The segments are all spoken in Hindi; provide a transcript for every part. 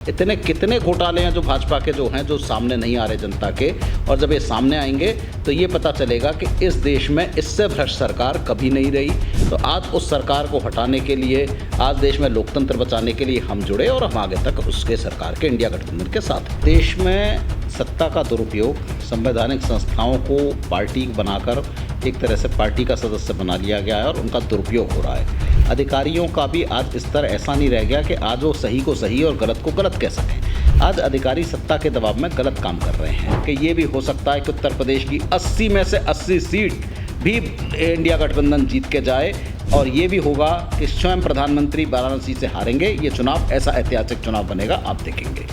इतने कितने घोटाले हैं जो भाजपा के जो हैं जो सामने नहीं आ रहे जनता के, और जब ये सामने आएंगे तो ये पता चलेगा कि इस देश में इससे भ्रष्ट सरकार कभी नहीं रही। तो आज उस सरकार को हटाने के लिए, आज देश में लोकतंत्र बचाने के लिए हम जुड़े और हम आगे तक उसके सरकार के इंडिया गठबंधन के साथ हैं। देश में सत्ता का दुरुपयोग, संवैधानिक संस्थाओं को पार्टी बनाकर एक तरह से पार्टी का सदस्य बना लिया गया है और उनका दुरुपयोग हो रहा है। अधिकारियों का भी आज स्तर ऐसा नहीं रह गया कि आज वो सही को सही और गलत को गलत कह सकें। आज अधिकारी सत्ता के दबाव में गलत काम कर रहे हैं कि ये भी हो सकता है कि उत्तर प्रदेश की 80 में से 80 सीट भी इंडिया गठबंधन जीत के जाए, और ये भी होगा कि स्वयं प्रधानमंत्री वाराणसी से हारेंगे। ये चुनाव ऐसा ऐतिहासिक चुनाव बनेगा, आप देखेंगे।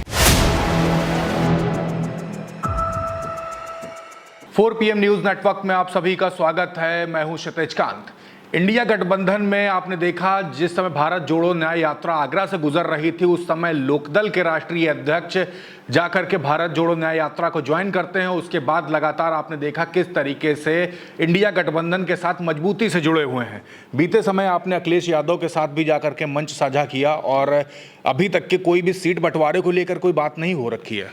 4 PM न्यूज नेटवर्क में आप सभी का स्वागत है। मैं हूं क्षितिज कांत। इंडिया गठबंधन में आपने देखा, जिस समय भारत जोड़ो न्याय यात्रा आगरा से गुजर रही थी, उस समय लोकदल के राष्ट्रीय अध्यक्ष जाकर के भारत जोड़ो न्याय यात्रा को ज्वाइन करते हैं। उसके बाद लगातार आपने देखा किस तरीके से इंडिया गठबंधन के साथ मजबूती से जुड़े हुए हैं। बीते समय आपने अखिलेश यादव के साथ भी जाकर के मंच साझा किया, और अभी तक के कोई भी सीट बंटवारे को लेकर कोई बात नहीं हो रखी है।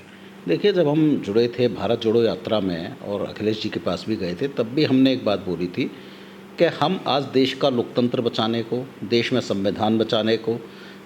देखिए, जब हम जुड़े थे भारत जोड़ो यात्रा में और अखिलेश जी के पास भी गए थे, तब भी हमने एक बात बोली थी कि हम आज देश का लोकतंत्र बचाने को, देश में संविधान बचाने को,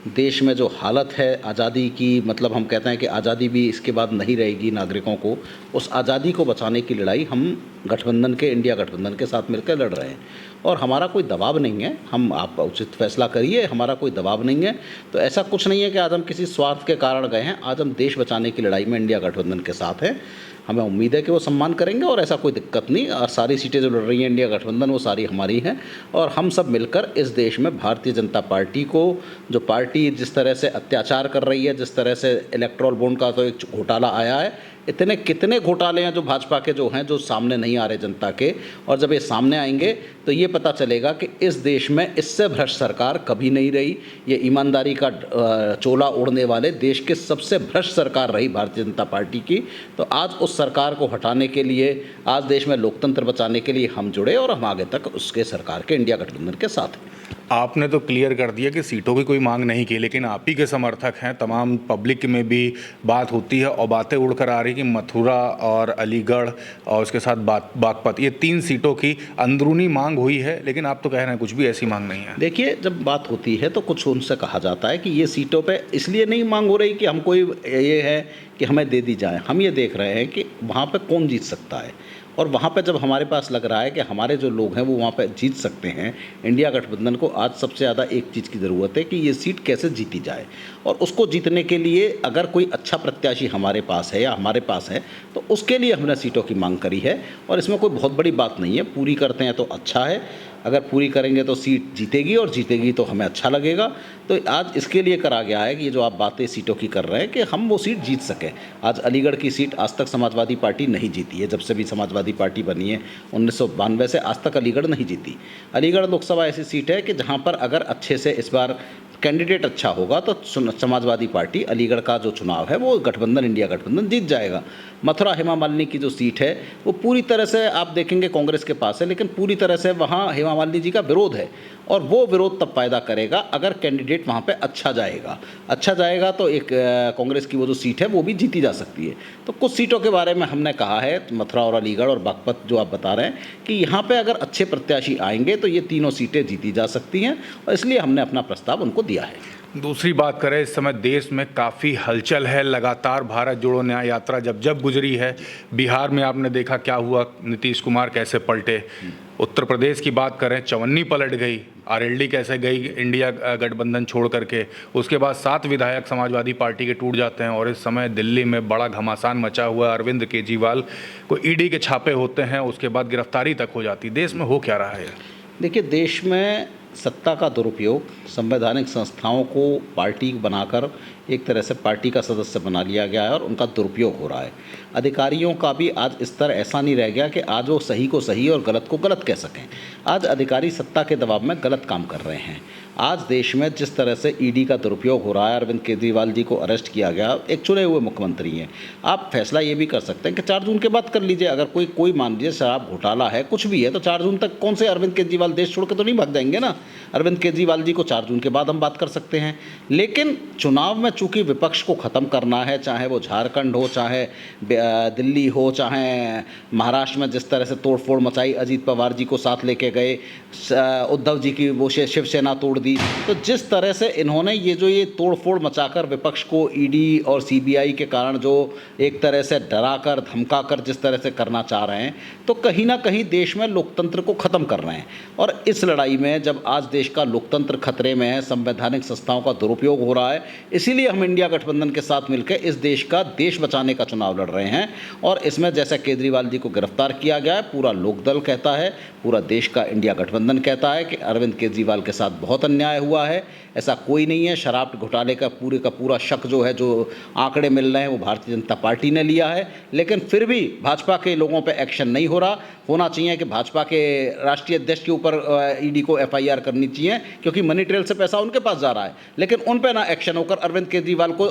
देश में जो हालत है आज़ादी की, मतलब हम कहते हैं कि आज़ादी भी इसके बाद नहीं रहेगी नागरिकों को, उस आज़ादी को बचाने की लड़ाई हम गठबंधन के, इंडिया गठबंधन के साथ मिलकर लड़ रहे हैं। और हमारा कोई दबाव नहीं है, हम आप उचित फैसला करिए, हमारा कोई दबाव नहीं है। तो ऐसा कुछ नहीं है कि आज हम किसी स्वार्थ के कारण गए हैं। आज हम देश बचाने की लड़ाई में इंडिया गठबंधन के साथ हैं। हमें उम्मीद है कि वो सम्मान करेंगे और ऐसा कोई दिक्कत नहीं। और सारी सीटें जो लड़ रही हैं इंडिया गठबंधन, वो सारी हमारी हैं, और हम सब मिलकर इस देश में भारतीय जनता पार्टी को, जो पार्टी जिस तरह से अत्याचार कर रही है, जिस तरह से इलेक्ट्रल बॉन्ड का तो एक घोटाला आया है, इतने कितने घोटाले हैं जो भाजपा के जो हैं जो सामने नहीं आ रहे जनता के, और जब ये सामने आएंगे तो ये पता चलेगा कि इस देश में इससे भ्रष्ट सरकार कभी नहीं रही। ये ईमानदारी का चोला ओढ़ने वाले देश के सबसे भ्रष्ट सरकार रही भारतीय जनता पार्टी की। तो आज उस सरकार को हटाने के लिए, आज देश में लोकतंत्र बचाने के लिए हम जुड़े और हम आगे तक उसके सरकार के, इंडिया गठबंधन के साथ हैं। आपने तो क्लियर कर दिया कि सीटों की कोई मांग नहीं की, लेकिन आप ही के समर्थक हैं। तमाम पब्लिक में भी बात होती है और बातें उड़कर आ रही कि मथुरा और अलीगढ़ और उसके साथ बागपत, ये 3 सीटों की अंदरूनी मांग हुई है, लेकिन आप तो कह रहे हैं कुछ भी ऐसी मांग नहीं है। देखिए, जब बात होती है तो कुछ उनसे कहा जाता है कि ये सीटों पे इसलिए नहीं मांग हो रही कि हमको ये है कि हमें दे दी जाए। हम ये देख रहे हैं कि वहाँ पे कौन जीत सकता है, और वहाँ पे जब हमारे पास लग रहा है कि हमारे जो लोग हैं वो वहाँ पे जीत सकते हैं, इंडिया गठबंधन को आज सबसे ज़्यादा एक चीज़ की ज़रूरत है कि ये सीट कैसे जीती जाए। और उसको जीतने के लिए अगर कोई अच्छा प्रत्याशी हमारे पास है या हमारे पास है, तो उसके लिए हमने सीटों की मांग करी है। और इसमें कोई बहुत बड़ी बात नहीं है, पूरी करते हैं तो अच्छा है, अगर पूरी करेंगे तो सीट जीतेगी, और जीतेगी तो हमें अच्छा लगेगा। तो आज इसके लिए करा गया है कि ये जो आप बातें सीटों की कर रहे हैं कि हम वो सीट जीत सकें। आज अलीगढ़ की सीट आज तक समाजवादी पार्टी नहीं जीती है। जब से भी समाजवादी पार्टी बनी है 1992 से आज तक अलीगढ़ नहीं जीती। अलीगढ़ लोकसभा ऐसी सीट है कि जहाँ पर अगर अच्छे से इस बार कैंडिडेट अच्छा होगा तो समाजवादी पार्टी अलीगढ़ का जो चुनाव है वो गठबंधन, इंडिया गठबंधन जीत जाएगा। मथुरा हेमा मालिनी की जो सीट है वो पूरी तरह से आप देखेंगे कांग्रेस के पास है, लेकिन पूरी तरह से वहाँ हेमा मालिनी जी का विरोध है, और वो विरोध तब पैदा करेगा अगर कैंडिडेट वहाँ पे अच्छा जाएगा तो एक कांग्रेस की वो जो सीट है वो भी जीती जा सकती है। तो कुछ सीटों के बारे में हमने कहा है, मथुरा और अलीगढ़ और बागपत जो आप बता रहे हैं, कि यहाँ पे अगर अच्छे प्रत्याशी आएंगे तो ये तीनों सीटें जीती जा सकती हैं, और इसलिए हमने अपना प्रस्ताव उनको दिया है। दूसरी बात करें, इस समय देश में काफ़ी हलचल है। लगातार भारत जोड़ो न्याय यात्रा जब गुजरी है, बिहार में आपने देखा क्या हुआ, नीतीश कुमार कैसे पलटे। उत्तर प्रदेश की बात करें, चवन्नी पलट गई, आरएलडी कैसे गई इंडिया गठबंधन छोड़ करके। उसके बाद 7 विधायक समाजवादी पार्टी के टूट जाते हैं, और इस समय दिल्ली में बड़ा घमासान मचा हुआ है। अरविंद केजरीवाल को ईडी के छापे होते हैं, उसके बाद गिरफ्तारी तक हो जाती। देश में हो क्या रहा है? देखिए, देश में सत्ता का दुरुपयोग, संवैधानिक संस्थाओं को पार्टी बनाकर एक तरह से पार्टी का सदस्य बना लिया गया है और उनका दुरुपयोग हो रहा है। अधिकारियों का भी आज स्तर ऐसा नहीं रह गया कि आज वो सही को सही और गलत को गलत कह सकें। आज अधिकारी सत्ता के दबाव में गलत काम कर रहे हैं। आज देश में जिस तरह से ईडी का दुरुपयोग हो रहा है, अरविंद केजरीवाल जी को अरेस्ट किया गया, एक चुने हुए मुख्यमंत्री हैं। आप फैसला ये भी कर सकते हैं कि 4 जून के बाद कर लीजिए। अगर कोई मान लीजिए शराब घोटाला है, कुछ भी है, तो 4 जून तक कौन से अरविंद केजरीवाल देश छोड़ के तो नहीं भाग जाएंगे ना। अरविंद केजरीवाल जी को 4 जून के बाद हम बात कर सकते हैं। लेकिन चुनाव में चूंकि विपक्ष को ख़त्म करना है, चाहे वो झारखंड हो, चाहे दिल्ली हो, चाहे महाराष्ट्र में जिस तरह से तोड़फोड़ मचाई, अजीत पवार जी को साथ लेके गए, उद्धव जी की वो शिवसेना तोड़ दी, तो जिस तरह से इन्होंने ये तोड़फोड़ मचाकर विपक्ष को ईडी और सीबीआई के कारण जो एक तरह से डराकर धमकाकर जिस तरह से करना चाह रहे हैं, तो कहीं ना कहीं देश में लोकतंत्र को ख़त्म कर रहे हैं। और इस लड़ाई में जब आज देश का लोकतंत्र खतरे में है, संवैधानिक संस्थाओं का दुरुपयोग हो रहा है, इसीलिए हम इंडिया गठबंधन के साथ मिलकर इस देश का देश बचाने का चुनाव लड़ रहे हैं। और इसमें जैसे केजरीवाल जी को गिरफ्तार किया गया है, पूरा लोकदल कहता है, पूरा देश का इंडिया गठबंधन कहता है कि अरविंद केजरीवाल के साथ बहुत अन्याय हुआ है। ऐसा कोई नहीं है। शराब घोटाले का पूरा शक जो है, जो आंकड़े मिल रहे हैं, वो भारतीय जनता पार्टी ने लिया है। लेकिन फिर भी भाजपा के लोगों पे एक्शन नहीं हो रहा। होना चाहिए कि भाजपा के राष्ट्रीय अध्यक्ष के ऊपर ईडी को एफआईआर करनी चाहिए, क्योंकि मनी ट्रेल से पैसा उनके पास जा रहा है। लेकिन उन पे ना एक्शन होकर अरविंद केजरीवाल को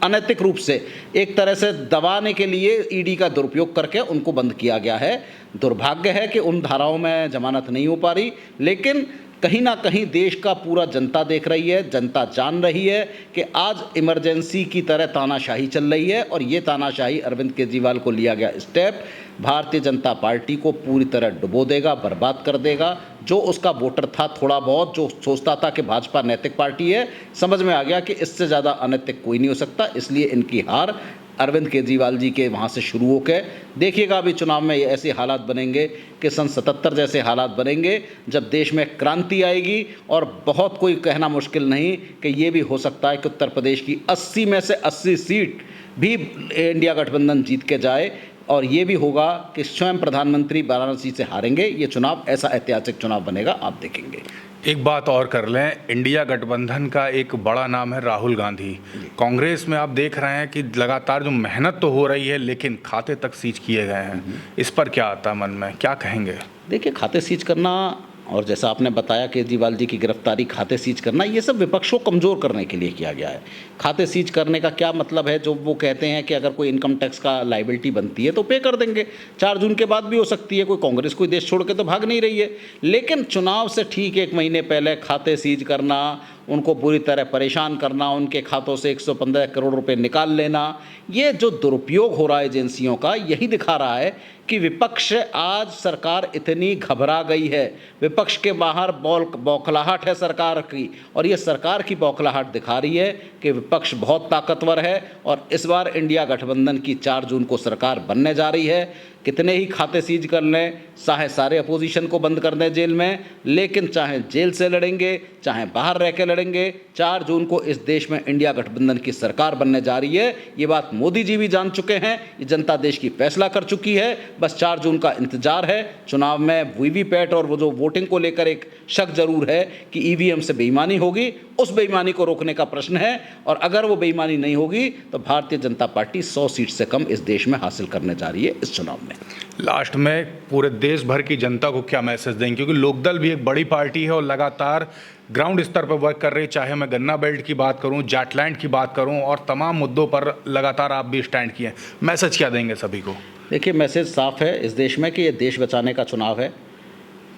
अनैतिक रूप से एक तरह से दबाने के लिए ईडी का दुरुपयोग करके उनको बंद किया गया है। दुर्भाग्य है कि उन धाराओं में जमानत नहीं हो पा रही, लेकिन कहीं ना कहीं देश का पूरा जनता देख रही है, जनता जान रही है कि आज इमरजेंसी की तरह तानाशाही चल रही है। और ये तानाशाही अरविंद केजरीवाल को लिया गया स्टेप भारतीय जनता पार्टी को पूरी तरह डुबो देगा, बर्बाद कर देगा। जो उसका वोटर था थोड़ा बहुत, जो सोचता था कि भाजपा नैतिक पार्टी है, समझ में आ गया कि इससे ज़्यादा अनैतिक कोई नहीं हो सकता। इसलिए इनकी हार अरविंद केजरीवाल जी के वहाँ से शुरू होकर देखिएगा, अभी चुनाव में ऐसे हालात बनेंगे कि सन 77 जैसे हालात बनेंगे, जब देश में क्रांति आएगी। और बहुत कोई कहना मुश्किल नहीं कि ये भी हो सकता है कि उत्तर प्रदेश की 80 में से 80 सीट भी इंडिया गठबंधन जीत के जाए। और ये भी होगा कि स्वयं प्रधानमंत्री वाराणसी से हारेंगे। ये चुनाव ऐसा ऐतिहासिक चुनाव बनेगा, आप देखेंगे। एक बात और कर लें, इंडिया गठबंधन का एक बड़ा नाम है राहुल गांधी। कांग्रेस में आप देख रहे हैं कि लगातार जो मेहनत तो हो रही है, लेकिन खाते तक सीज किए गए हैं। इस पर क्या आता है मन में, क्या कहेंगे? देखिए, खाते सीज करना और जैसा आपने बताया केजरीवाल जी की गिरफ्तारी, खाते सीज करना, ये सब विपक्ष को कमज़ोर करने के लिए किया गया है। खाते सीज करने का क्या मतलब है? जो वो कहते हैं कि अगर कोई इनकम टैक्स का लाइबिलिटी बनती है तो पे कर देंगे। 4 जून के बाद भी हो सकती है। कोई कांग्रेस कोई देश छोड़ के तो भाग नहीं रही है। लेकिन चुनाव से ठीक 1 महीने पहले खाते सीज करना, उनको पूरी तरह परेशान करना, उनके खातों से 115 करोड़ रुपए निकाल लेना, ये जो दुरुपयोग हो रहा है एजेंसियों का, यही दिखा रहा है कि विपक्ष आज सरकार इतनी घबरा गई है। विपक्ष के बाहर बौखलाहट है सरकार की, और ये सरकार की बौखलाहट दिखा रही है कि विपक्ष बहुत ताकतवर है। और इस बार इंडिया गठबंधन की 4 जून को सरकार बनने जा रही है। कितने ही खाते सीज कर लें, चाहे सारे अपोजिशन को बंद कर दें जेल में, लेकिन चाहे जेल से लड़ेंगे, चाहे बाहर रह के लड़ेंगे, 4 जून को इस देश में इंडिया गठबंधन की सरकार बनने जा रही है। ये बात मोदी जी भी जान चुके हैं, ये जनता देश की फैसला कर चुकी है। बस 4 जून का इंतजार है। चुनाव में वीवीपैट और वो जो वोटिंग को लेकर एक शक जरूर है कि ईवीएम से बेईमानी होगी, उस बेईमानी को रोकने का प्रश्न है। और अगर वो बेईमानी नहीं होगी तो भारतीय जनता पार्टी 100 सीट से कम इस देश में हासिल करने जा रही है इस चुनाव में। लास्ट में पूरे देश भर की जनता को क्या मैसेज देंगे, क्योंकि लोकदल भी एक बड़ी पार्टी है और लगातार ग्राउंड स्तर पर वर्क कर रही है। चाहे मैं गन्ना बेल्ट की बात करूं, जाटलैंड की बात करूं, और तमाम मुद्दों पर लगातार आप भी स्टैंड किए। मैसेज क्या देंगे सभी को? देखिए, मैसेज साफ है इस देश में कि ये देश बचाने का चुनाव है,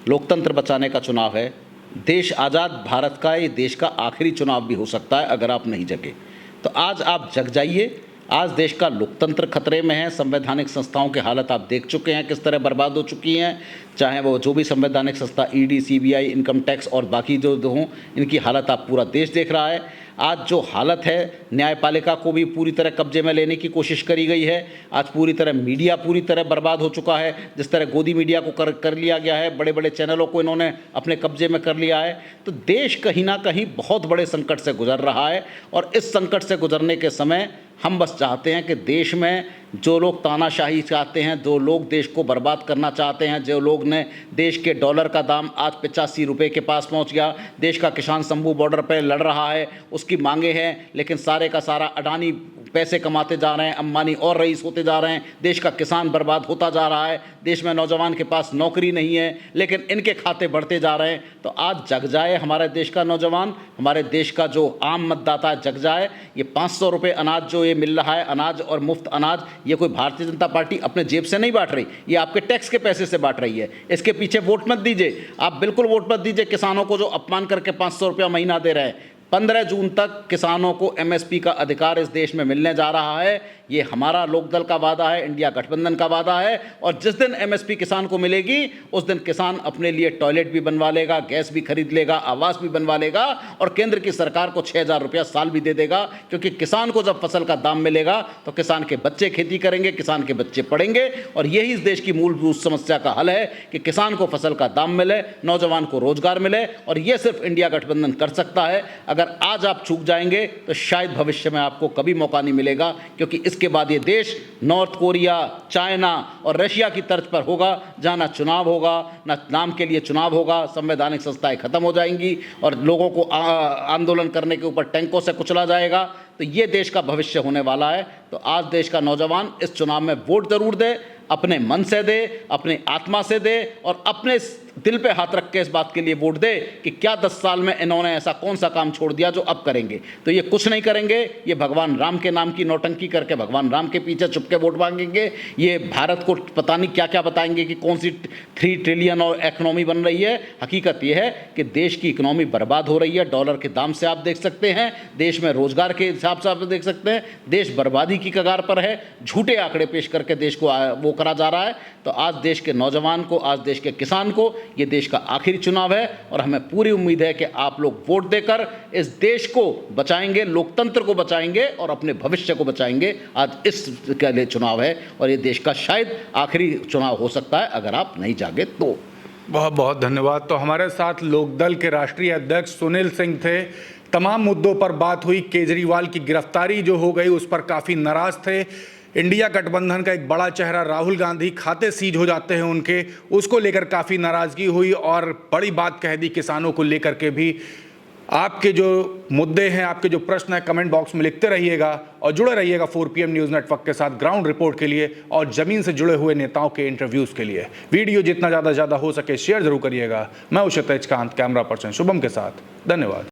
लोकतंत्र बचाने का चुनाव है। देश आज़ाद भारत का ये देश का आखिरी चुनाव भी हो सकता है अगर आप नहीं जगे। तो आज आप जग जाइए। आज देश का लोकतंत्र खतरे में है। संवैधानिक संस्थाओं की हालत आप देख चुके हैं किस तरह बर्बाद हो चुकी हैं। चाहे वो जो भी संवैधानिक संस्था, ईडी, सीबीआई, इनकम टैक्स और बाकी जो हों, इनकी हालत आप पूरा देश देख रहा है। आज जो हालत है, न्यायपालिका को भी पूरी तरह कब्जे में लेने की कोशिश करी गई है। आज पूरी तरह मीडिया पूरी तरह बर्बाद हो चुका है। जिस तरह गोदी मीडिया को कर लिया गया है, बड़े बड़े चैनलों को इन्होंने अपने कब्जे में कर लिया है। तो देश कहीं ना कहीं बहुत बड़े संकट से गुजर रहा है। और इस संकट से गुजरने के समय हम बस चाहते हैं कि देश में जो लोग तानाशाही चाहते हैं, जो लोग देश को बर्बाद करना चाहते हैं, जो लोग ने देश के डॉलर का दाम आज 85 रुपये के पास पहुंच गया, देश का किसान शंभू बॉर्डर पर लड़ रहा है, उसकी मांगे हैं, लेकिन सारे का सारा अडानी पैसे कमाते जा रहे हैं, अंबानी और रईस होते जा रहे हैं, देश का किसान बर्बाद होता जा रहा है, देश में नौजवान के पास नौकरी नहीं है, लेकिन इनके खाते बढ़ते जा रहे हैं। तो आज जग जाए हमारे देश का नौजवान, हमारे देश का जो आम मतदाता है जग जाए। ये 500 रुपये अनाज जो ये मिल रहा है, अनाज और मुफ्त अनाज, ये कोई भारतीय जनता पार्टी अपने जेब से नहीं बांट रही, ये आपके टैक्स के पैसे से बांट रही है। इसके पीछे वोट मत दीजिए, आप बिल्कुल वोट मत दीजिए किसानों को जो अपमान करके 500 रुपया महीना दे रहे हैं। 15 जून तक किसानों को एमएसपी का अधिकार इस देश में मिलने जा रहा है। ये हमारा लोकदल का वादा है, इंडिया गठबंधन का वादा है। और जिस दिन एमएसपी किसान को मिलेगी उस दिन किसान अपने लिए टॉयलेट भी बनवा लेगा, गैस भी खरीद लेगा, आवास भी बनवा लेगा और केंद्र की सरकार को 6,000 रुपया साल भी दे देगा। क्योंकि किसान को जब फसल का दाम मिलेगा तो किसान के बच्चे खेती करेंगे, किसान के बच्चे पढ़ेंगे। और यही इस देश की मूलभूत समस्या का हल है कि किसान को फसल का दाम मिले, नौजवान को रोजगार मिले। और यह सिर्फ इंडिया गठबंधन कर सकता है। अगर आज आप चूक जाएंगे तो शायद भविष्य में आपको कभी मौका नहीं मिलेगा, क्योंकि इसके बाद ये देश नॉर्थ कोरिया, चाइना और रशिया की तर्ज पर होगा, जहां ना चुनाव होगा, ना नाम के लिए चुनाव होगा, संवैधानिक संस्थाएं खत्म हो जाएंगी और लोगों को आंदोलन करने के ऊपर टैंकों से कुचला जाएगा। तो ये देश का भविष्य होने वाला है। तो आज देश का नौजवान इस चुनाव में वोट जरूर दे, अपने मन से दे, अपने आत्मा से दे और अपने दिल पे हाथ रख के इस बात के लिए वोट दे कि क्या 10 साल में इन्होंने ऐसा कौन सा काम छोड़ दिया जो अब करेंगे। तो ये कुछ नहीं करेंगे, ये भगवान राम के नाम की नौटंकी करके भगवान राम के पीछे छुप के वोट मांगेंगे। ये भारत को पता नहीं क्या क्या बताएंगे कि कौन सी 3 ट्रिलियन और इकोनॉमी बन रही है। हकीकत ये है कि देश की इकोनॉमी बर्बाद हो रही है। डॉलर के दाम से आप देख सकते हैं, देश में रोजगार के हिसाब से आप देख सकते हैं, देश बर्बादी की कगार पर है। झूठे आंकड़े पेश करके देश को वो करा जा रहा है। तो आज देश के नौजवान को, आज देश के किसान को, ये देश का आखिरी चुनाव है और हमें पूरी उम्मीद है कि आप लोग वोट देकर इस देश को बचाएंगे, लोकतंत्र को बचाएंगे और अपने भविष्य को बचाएंगे। आज इस के लिए चुनाव है और ये देश का शायद आखिरी चुनाव हो सकता है अगर आप नहीं जागे तो। बहुत बहुत धन्यवाद। तो हमारे साथ लोकदल के राष्ट्रीय अध्यक्ष सुनील सिंह थे। तमाम मुद्दों पर बात हुई। केजरीवाल की गिरफ्तारी जो हो गई उस पर काफ़ी नाराज थे। इंडिया गठबंधन का एक बड़ा चेहरा राहुल गांधी, खाते सीज हो जाते हैं उनके, उसको लेकर काफ़ी नाराज़गी हुई और बड़ी बात कह दी किसानों को लेकर के भी। आपके जो मुद्दे हैं, आपके जो प्रश्न हैं, कमेंट बॉक्स में लिखते रहिएगा और जुड़े रहिएगा 4PM न्यूज़ नेटवर्क के साथ ग्राउंड रिपोर्ट के लिए और ज़मीन से जुड़े हुए नेताओं के इंटरव्यूज़ के लिए। वीडियो जितना ज़्यादा हो सके शेयर जरूर करिएगा। मैं हूं क्षितिज कांत, कैमरा पर्सन शुभम के साथ। धन्यवाद।